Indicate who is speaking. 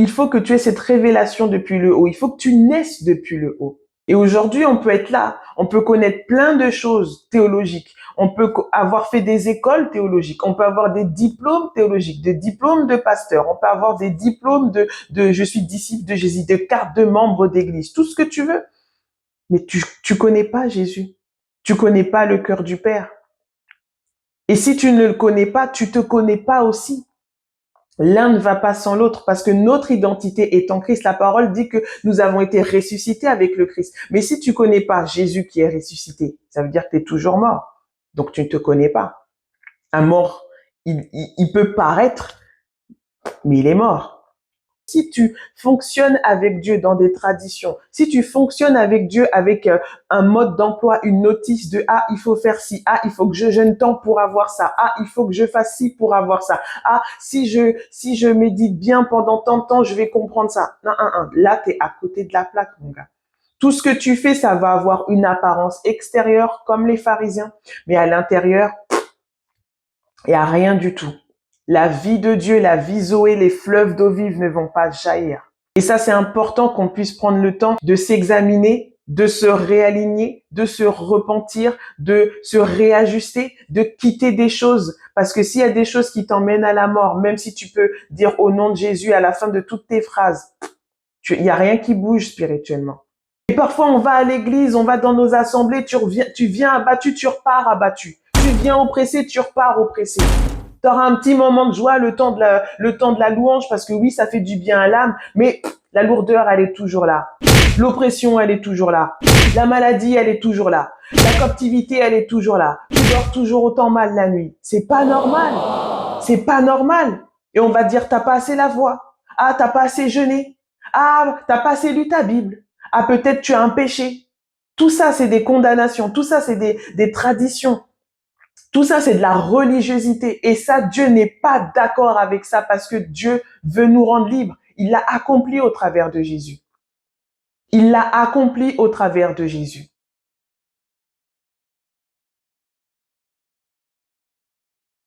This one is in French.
Speaker 1: Il faut que tu aies cette révélation depuis le haut. Il faut que tu naisses depuis le haut. Et aujourd'hui, on peut être là. On peut connaître plein de choses théologiques. On peut avoir fait des écoles théologiques. On peut avoir des diplômes théologiques, des diplômes de pasteur. On peut avoir des diplômes de je suis disciple de Jésus, de carte de membre d'église, tout ce que tu veux. Mais tu connais pas Jésus. Tu connais pas le cœur du Père. Et si tu ne le connais pas, tu te connais pas aussi. L'un ne va pas sans l'autre parce que notre identité est en Christ. La parole dit que nous avons été ressuscités avec le Christ. Mais si tu connais pas Jésus qui est ressuscité, ça veut dire que tu es toujours mort. Donc tu ne te connais pas. Un mort, il peut paraître, mais il est mort. Si tu fonctionnes avec Dieu dans des traditions, si tu fonctionnes avec Dieu avec un mode d'emploi, une notice de il faut faire ci, il faut que je jeûne tant pour avoir ça, il faut que je fasse ci pour avoir ça, si je médite bien pendant tant de temps, je vais comprendre ça. Non, là t'es à côté de la plaque, mon gars. Tout ce que tu fais, ça va avoir une apparence extérieure comme les pharisiens, mais à l'intérieur, il y a rien du tout. La vie de Dieu, la vie Zoé, les fleuves d'eau vive ne vont pas jaillir. Et ça, c'est important qu'on puisse prendre le temps de s'examiner, de se réaligner, de se repentir, de se réajuster, de quitter des choses. Parce que s'il y a des choses qui t'emmènent à la mort, même si tu peux dire au nom de Jésus à la fin de toutes tes phrases, il n'y a rien qui bouge spirituellement. Et parfois, on va à l'église, on va dans nos assemblées, tu viens abattu, tu repars abattu. Tu viens oppressé, tu repars oppressé. Tu auras un petit moment de joie, le temps de la louange, parce que oui, ça fait du bien à l'âme, mais la lourdeur, elle est toujours là. L'oppression, elle est toujours là. La maladie, elle est toujours là. La captivité, elle est toujours là. Tu dors toujours autant mal la nuit. C'est pas normal. C'est pas normal. Et on va te dire, t'as pas assez la voix. T'as pas assez jeûné. T'as pas assez lu ta Bible. Peut-être tu as un péché. Tout ça, c'est des condamnations. Tout ça, c'est des traditions. Tout ça, c'est de la religiosité. Et ça, Dieu n'est pas d'accord avec ça parce que Dieu veut nous rendre libres. Il l'a accompli au travers de Jésus. Il l'a accompli au travers de Jésus.